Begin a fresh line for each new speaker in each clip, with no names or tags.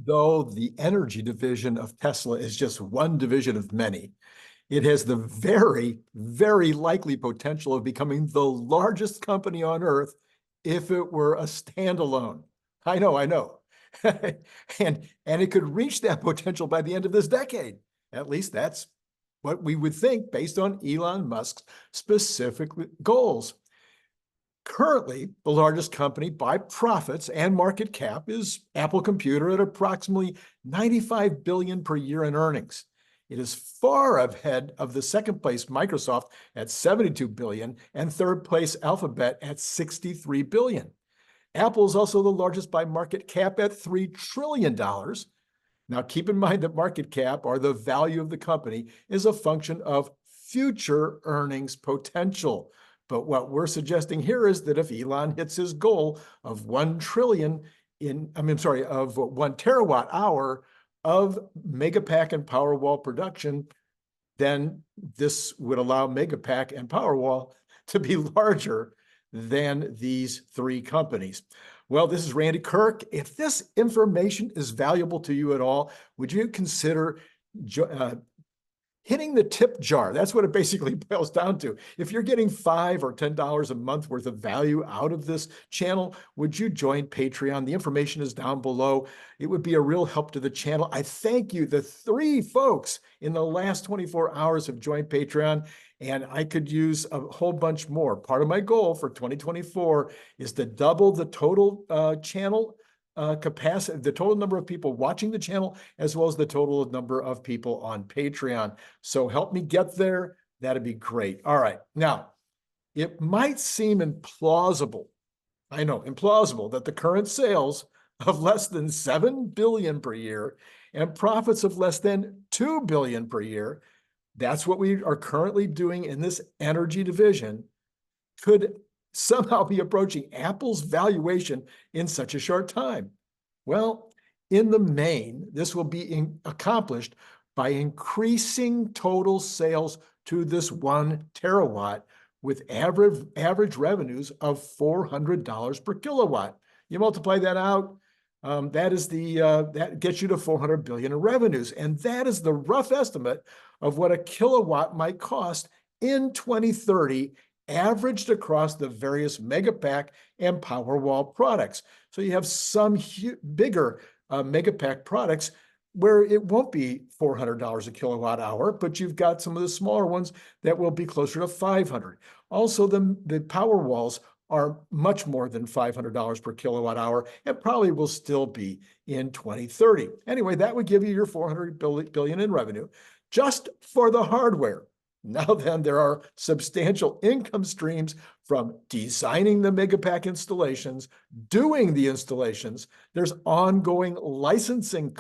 Though the energy division of Tesla is just one division of many, it has the very, very likely potential of becoming the largest company on earth if it were a standalone. I know, I know. And it could reach that potential by the end of this decade. At least that's what we would think based on Elon Musk's specific goals. Currently, the largest company by profits and market cap is Apple Computer at approximately 95 billion per year in earnings. It is far ahead of the second place Microsoft at 72 billion and third place Alphabet at 63 billion. Apple is also the largest by market cap at $3 trillion. Now, keep in mind that market cap, or the value of the company, is a function of future earnings potential. But what we're suggesting here is that if Elon hits his goal of 1 trillion of 1 terawatt hour of Megapack and Powerwall production, then this would allow Megapack and Powerwall to be larger than these three companies. Well, this is Randy Kirk. If this information is valuable to you at all, would you consider hitting the tip jar? That's what it basically boils down to. If you're getting $5 or $10 a month worth of value out of this channel, would you join Patreon? The information is down below. It would be a real help to the channel. I thank you. The 3 folks in the last 24 hours have joined Patreon, and I could use a whole bunch more. Part of my goal for 2024 is to double the total channel capacity, the total number of people watching the channel, as well as the total number of people on Patreon. So help me get there. That'd be great. All right. Now, it might seem implausible. I know, implausible that the current sales of less than 7 billion per year and profits of less than 2 billion per year, that's what we are currently doing in this energy division, could somehow be approaching Apple's valuation in such a short time. Well, in the main, this will be accomplished by increasing total sales to this 1 terawatt with average revenues of $400 per kilowatt. You multiply that out, that gets you to 400 billion in revenues. And that is the rough estimate of what a kilowatt might cost in 2030, averaged across the various Megapack and Powerwall products. So you have some bigger Megapack products where it won't be $400 a kilowatt hour, but you've got some of the smaller ones that will be closer to 500. Also, the Powerwalls are much more than $500 per kilowatt hour and probably will still be in 2030. Anyway, that would give you your 400 billion in revenue just for the hardware. Now then, there are substantial income streams from designing the Megapack installations, doing the installations. There's ongoing licensing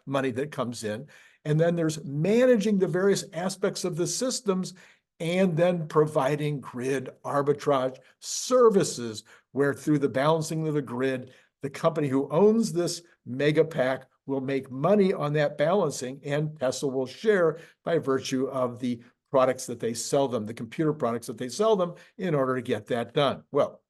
money that comes in, and then there's managing the various aspects of the systems and then providing grid arbitrage services, where through the balancing of the grid, the company who owns this Megapack will make money on that balancing, and Tesla will share by virtue of the products that they sell them, the computer products that they sell them, in order to get that done. Well,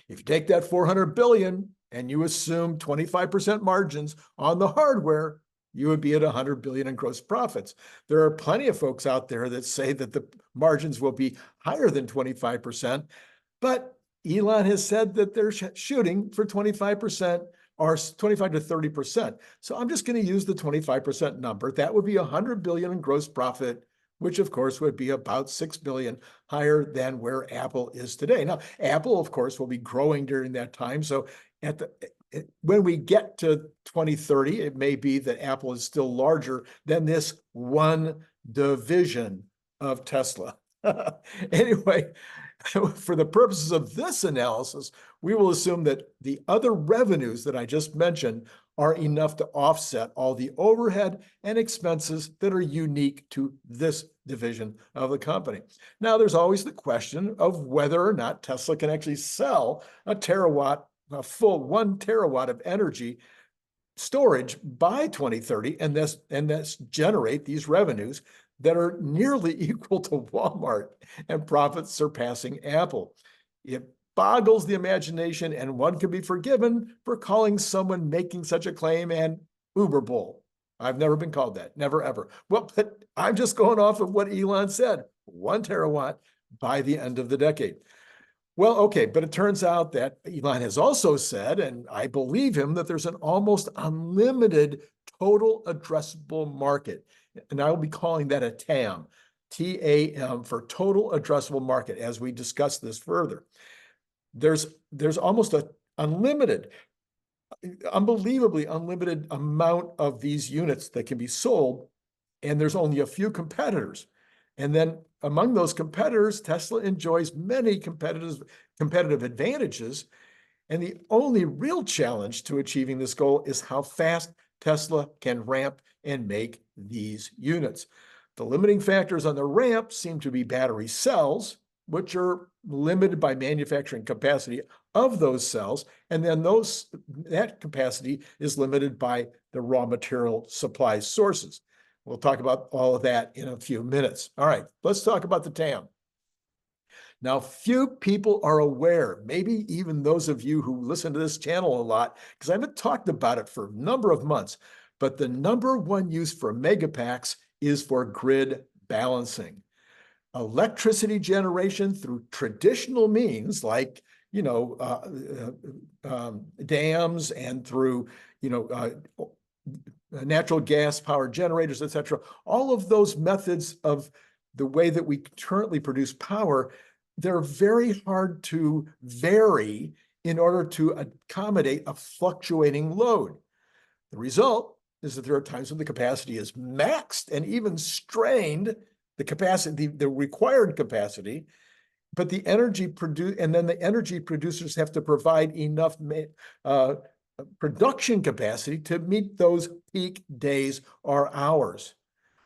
if you take that 400 billion and you assume 25% margins on the hardware, you would be at 100 billion in gross profits. There are plenty of folks out there that say that the margins will be higher than 25%, but Elon has said that they're shooting for 25% or 25 to 30%. So I'm just going to use the 25% number. That would be 100 billion in gross profit, which of course would be about 6 billion higher than where Apple is today. Now, Apple, of course, will be growing during that time. So when we get to 2030, it may be that Apple is still larger than this one division of Tesla. Anyway, for the purposes of this analysis, we will assume that the other revenues that I just mentioned are enough to offset all the overhead and expenses that are unique to this division of the company. Now, there's always the question of whether or not Tesla can actually sell a full 1 terawatt of energy storage by 2030, and thus generate these revenues that are nearly equal to Walmart and profits surpassing Apple. boggles the imagination, and one can be forgiven for calling someone making such a claim an Uber bull. I've never been called that, never ever. Well, but I'm just going off of what Elon said, 1 terawatt by the end of the decade. Well, okay, but it turns out that Elon has also said, and I believe him, that there's an almost unlimited total addressable market. And I will be calling that a TAM, TAM, for total addressable market, as we discuss this further. There's almost an unbelievably unlimited amount of these units that can be sold, and there's only a few competitors. And then among those competitors, Tesla enjoys many competitive advantages. And the only real challenge to achieving this goal is how fast Tesla can ramp and make these units. The limiting factors on the ramp seem to be battery cells, which are limited by manufacturing capacity of those cells. And then that capacity is limited by the raw material supply sources. We'll talk about all of that in a few minutes. All right, let's talk about the TAM. Now, few people are aware, maybe even those of you who listen to this channel a lot, because I haven't talked about it for a number of months, but the number one use for megapacks is for grid balancing. Electricity generation through traditional means like, dams and through, natural gas powered generators, et cetera. All of those methods of the way that we currently produce power, they're very hard to vary in order to accommodate a fluctuating load. The result is that there are times when the capacity is maxed and even strained, the required capacity, but the energy producers have to provide enough production capacity to meet those peak days or hours.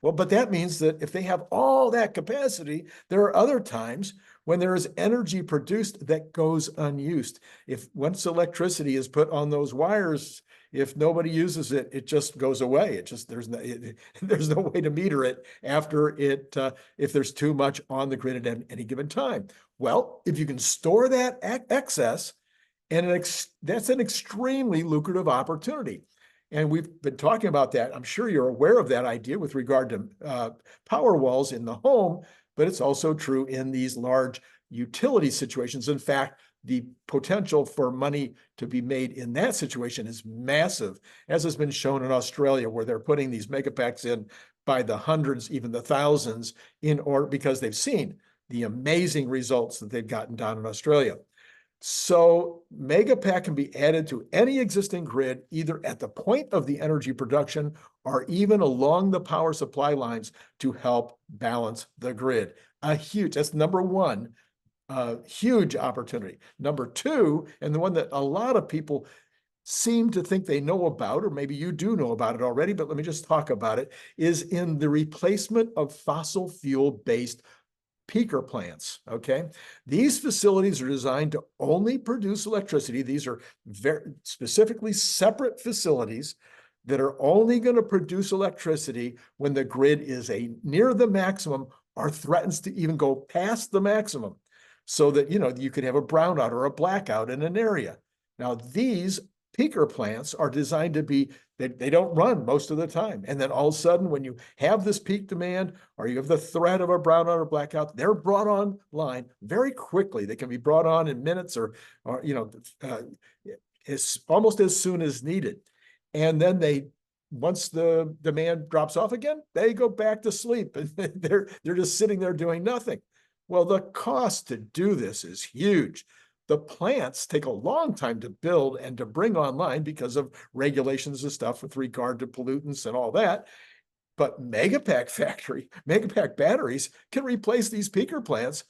Well, but that means that if they have all that capacity, there are other times when there is energy produced that goes unused. If once electricity is put on those wires, if nobody uses it, it just goes away. There's no way to meter it after it if there's too much on the grid at any given time. Well, if you can store that excess, that's an extremely lucrative opportunity. And we've been talking about that. I'm sure you're aware of that idea with regard to power walls in the home, but it's also true in these large utility situations. In fact, the potential for money to be made in that situation is massive, as has been shown in Australia, where they're putting these megapacks in by the hundreds, even the thousands, because they've seen the amazing results that they've gotten down in Australia. So Megapack can be added to any existing grid, either at the point of the energy production or even along the power supply lines to help balance the grid. That's number one, huge opportunity. Number two, and the one that a lot of people seem to think they know about, or maybe you do know about it already, but let me just talk about it, is in the replacement of fossil fuel-based peaker plants, okay? These facilities are designed to only produce electricity. These are very specifically separate facilities that are only going to produce electricity when the grid is near the maximum or threatens to even go past the maximum, so that you could have a brownout or a blackout in an area. Now, these peaker plants are designed to be, they don't run most of the time. And then all of a sudden, when you have this peak demand or you have the threat of a brownout or blackout, they're brought online very quickly. They can be brought on in minutes or it's almost as soon as needed. And then once the demand drops off again, they go back to sleep and they're just sitting there doing nothing. Well, the cost to do this is huge. The plants take a long time to build and to bring online because of regulations and stuff with regard to pollutants and all that. But Megapack batteries can replace these peaker plants,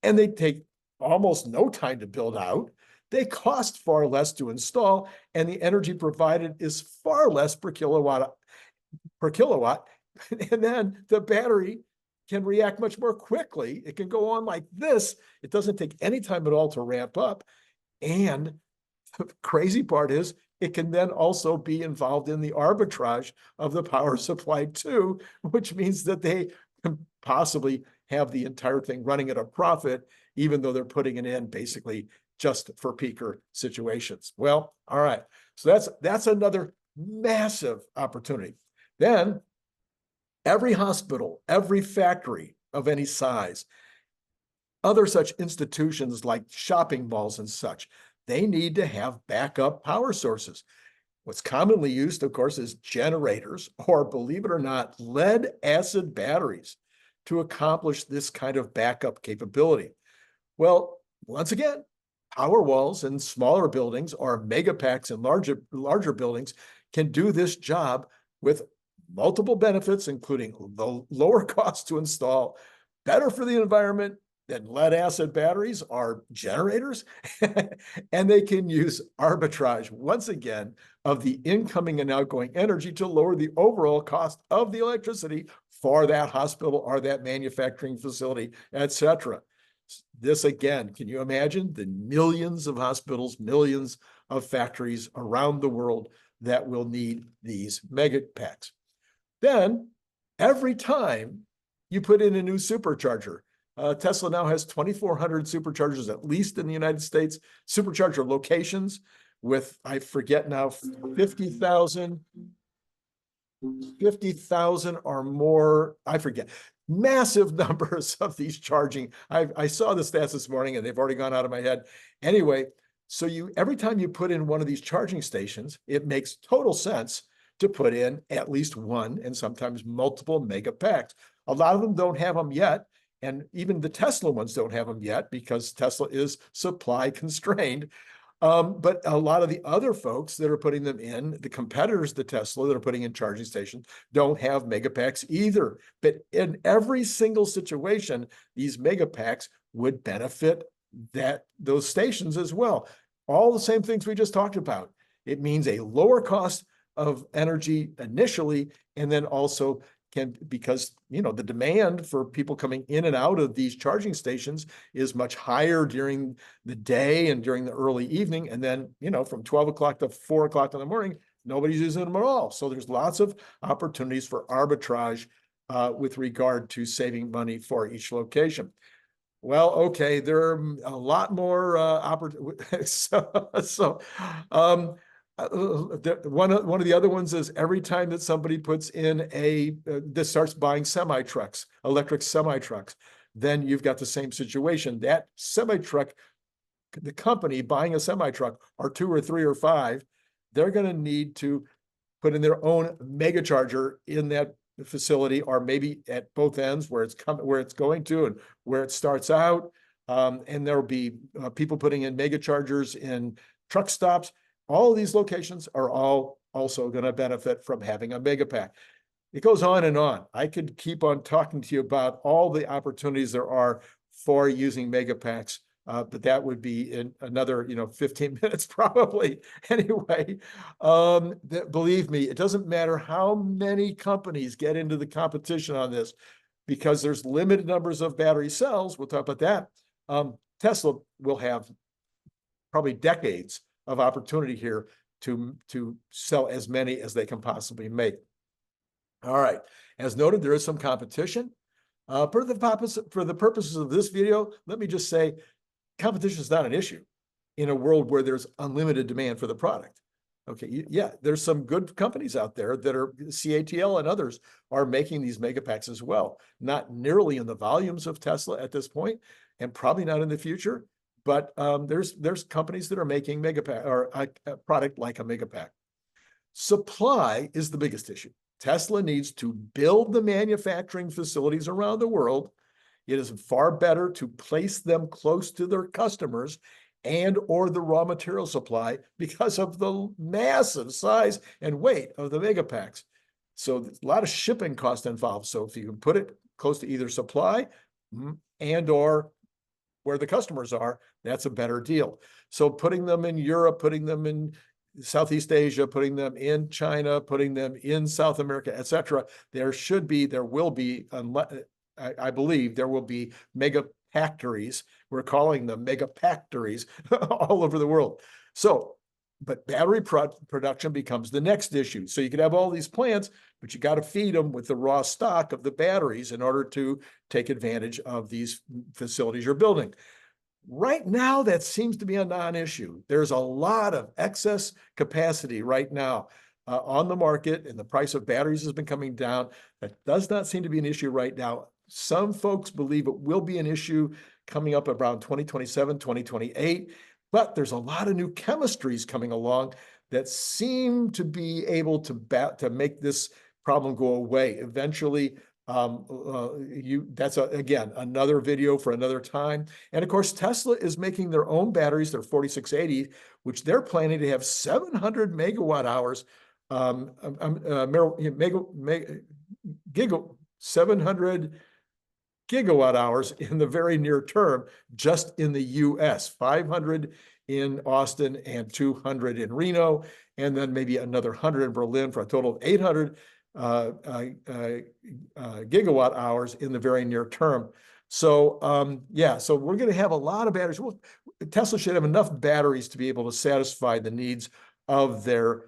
and they take almost no time to build out. They cost far less to install, and the energy provided is far less per kilowatt. And then the battery can react much more quickly. It can go on like this. It doesn't take any time at all to ramp up. And the crazy part is it can then also be involved in the arbitrage of the power supply too, which means that they can possibly have the entire thing running at a profit, even though they're putting it in basically just for peaker situations. Well, all right. So that's another massive opportunity. Then every hospital, every factory of any size, other such institutions like shopping malls and such, they need to have backup power sources. What's commonly used, of course, is generators, or believe it or not, lead acid batteries to accomplish this kind of backup capability. Well, once again, power walls in smaller buildings or megapacks in larger buildings can do this job with multiple benefits, including the lower cost to install, better for the environment than lead acid batteries are generators, and they can use arbitrage, once again, of the incoming and outgoing energy to lower the overall cost of the electricity for that hospital or that manufacturing facility, etc. This again, can you imagine the millions of hospitals, millions of factories around the world that will need these megapacks? Then, every time you put in a new supercharger, Tesla now has 2,400 superchargers, at least in the United States, supercharger locations with, I forget now, 50,000 or more, I forget, massive numbers of these charging. I saw the stats this morning and they've already gone out of my head. Anyway, so every time you put in one of these charging stations, it makes total sense to put in at least one and sometimes multiple megapacks. A lot of them don't have them yet. And even the Tesla ones don't have them yet because Tesla is supply constrained. But a lot of the other folks that are putting them in, the competitors to Tesla that are putting in charging stations, don't have megapacks either. But in every single situation, these megapacks would benefit those stations as well. All the same things we just talked about. It means a lower cost of energy initially, and then also because the demand for people coming in and out of these charging stations is much higher during the day and during the early evening, and then from 12 o'clock to 4 o'clock in the morning, nobody's using them at all. So there's lots of opportunities for arbitrage with regard to saving money for each location. Well, okay, there are a lot more opportunities. One of the other ones is every time that somebody puts in that starts buying semi-trucks, electric semi-trucks, then you've got the same situation. That semi-truck, the company buying a semi-truck, or 2 or 3 or 5, they're going to need to put in their own mega charger in that facility, or maybe at both ends where it's going to and where it starts out. And there'll be people putting in mega chargers in truck stops. All of these locations are all also going to benefit from having a megapack. It goes on and on. I could keep on talking to you about all the opportunities there are for using megapacks, but that would be in another 15 minutes probably. Anyway, believe me, it doesn't matter how many companies get into the competition on this, because there's limited numbers of battery cells. We'll talk about that. Tesla will have probably decades of opportunity here to sell as many as they can possibly make. All right, as noted, there is some competition. For the purposes of this video, let me just say, competition is not an issue in a world where there's unlimited demand for the product. Okay, yeah, there's some good companies out there that are, CATL and others are making these megapacks as well. Not nearly in the volumes of Tesla at this point, and probably not in the future. But there's companies that are making megapack, or a product like a megapack. Supply is the biggest issue. Tesla needs to build the manufacturing facilities around the world. It is far better to place them close to their customers or the raw material supply because of the massive size and weight of the megapacks. So a lot of shipping cost involved. So if you can put it close to either supply and or where the customers are, that's a better deal. So putting them in Europe, putting them in Southeast Asia, putting them in China, putting them in South America, etc. There will be, I believe there will be mega factories. We're calling them mega factories all over the world. So, but battery production becomes the next issue. So you could have all these plants, but you got to feed them with the raw stock of the batteries in order to take advantage of these facilities you're building. Right now, that seems to be a non-issue. There's a lot of excess capacity right now on the market, and the price of batteries has been coming down. That does not seem to be an issue right now. Some folks believe it will be an issue coming up around 2027, 2028, but there's a lot of new chemistries coming along that seem to be able to make this problem go away. Eventually, that's again another video for another time. And of course, Tesla is making their own batteries, their 4680, which they're planning to have 700 megawatt hours, mega, mega, 700 gigawatt hours in the very near term, just in the US, 500 in Austin and 200 in Reno, and then maybe another 100 in Berlin for a total of 800 gigawatt hours in the very near term. So yeah, so we're going to have a lot of batteries. Well, Tesla should have enough batteries to be able to satisfy the needs of their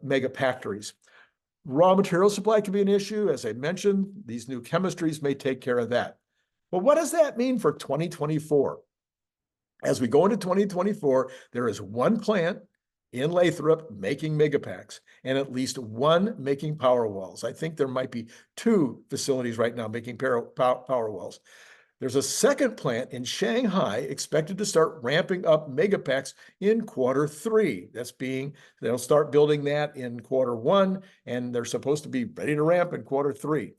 mega factories. Raw material supply can be an issue. As I mentioned, these new chemistries may take care of that. But what does that mean for 2024? As we go into 2024, there is one plant in Lathrop making Megapacks and at least one making Powerwalls. I think there might be two facilities right now making Powerwalls. There's a second plant in Shanghai expected to start ramping up Megapacks in Q3. They'll start building that in Q1, and they're supposed to be ready to ramp in Q3.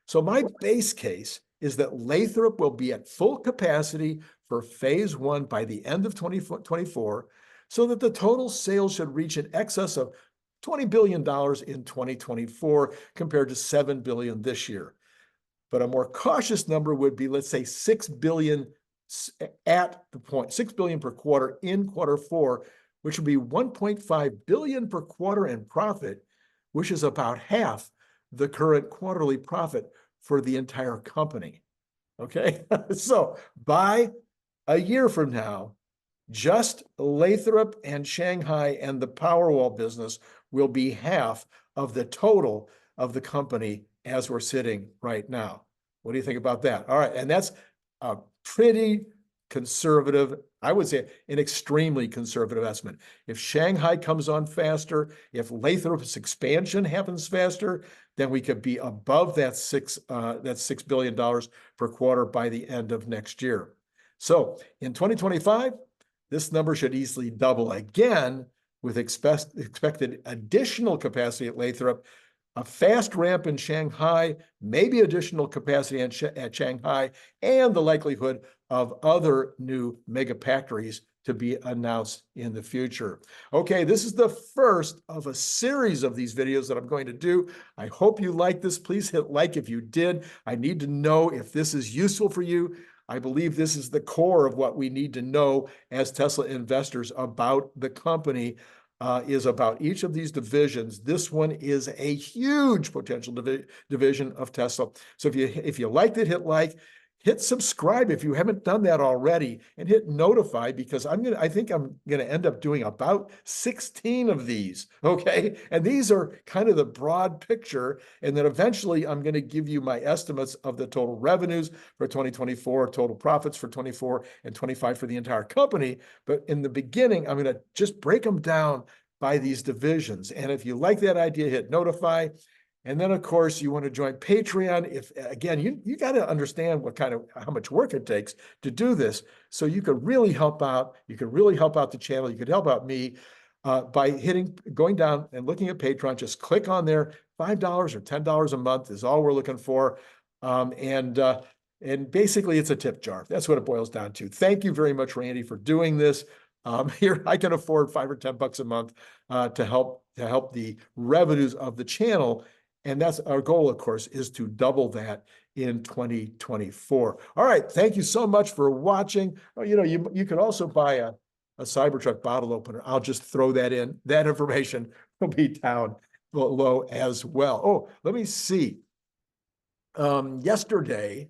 So my base case is that Lathrop will be at full capacity for phase one by the end of 2024, so that the total sales should reach in excess of $20 billion in 2024 compared to $7 billion this year. But a more cautious number would be, let's say, $6 billion at the point, $6 billion per quarter in Q4, which would be $1.5 billion per quarter in profit, which is about half the current quarterly profit for the entire company. Okay, so by a year from now, just Lathrop and Shanghai and the Powerwall business will be half of the total of the company as we're sitting right now. What do you think about that? All right, and that's a pretty conservative, I would say an extremely conservative estimate. If Shanghai comes on faster, if Lathrop's expansion happens faster, then we could be above that $6 billion per quarter by the end of next year. So in 2025, this number should easily double again with expected additional capacity at Lathrop, a fast ramp in Shanghai, maybe additional capacity at Shanghai, and the likelihood of other new megafactories to be announced in the future. Okay, this is the first of a series of these videos that I'm going to do. I hope you like this. Please hit like if you did. I need to know if this is useful for you. I believe this is the core of what we need to know as Tesla investors about the company. Is about each of these divisions. This one is a huge potential division of Tesla. So if you liked it, hit like, hit subscribe if you haven't done that already, and hit notify, because I think I'm gonna end up doing about 16 of these. Okay, and these are kind of the broad picture, and then eventually I'm gonna give you my estimates of the total revenues for 2024, total profits for 24 and 25 for the entire company. But in the beginning, I'm gonna just break them down by these divisions. And if you like that idea, hit notify. And then, of course, you want to join Patreon. If again, you got to understand how much work it takes to do this, so you could really help out. You could really help out the channel. You could help out me by going down and looking at Patreon. Just click on there. $5 or $10 a month is all we're looking for, and basically it's a tip jar. That's what it boils down to. Thank you very much, Randy, for doing this. Here I can afford $5 or $10 a month to help the revenues of the channel. And that's our goal, of course, is to double that in 2024. All right, thank you so much for watching. You can also buy a Cybertruck bottle opener. I'll just throw that in. That information will be down below as well. Oh, let me see. Yesterday,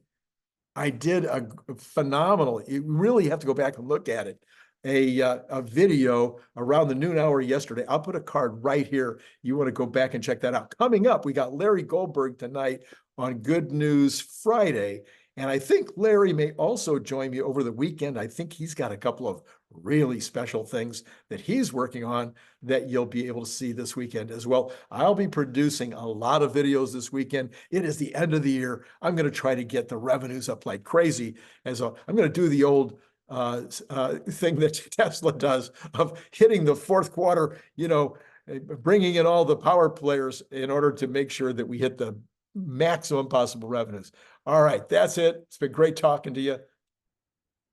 I did a phenomenal, you really have to go back and look at it, a video around the noon hour yesterday. I'll put a card right here. You want to go back and check that out. Coming up, we got Larry Goldberg tonight on Good News Friday, And I think Larry may also join me over the weekend. I think he's got a couple of really special things that he's working on that you'll be able to see this weekend as well. I'll be producing a lot of videos this weekend. It is the end of the year. I'm going to try to get the revenues up like crazy. And so I'm going to do the old thing that Tesla does of hitting the fourth quarter, bringing in all the power players in order to make sure that we hit the maximum possible revenues. All right, that's it. It's been great talking to you.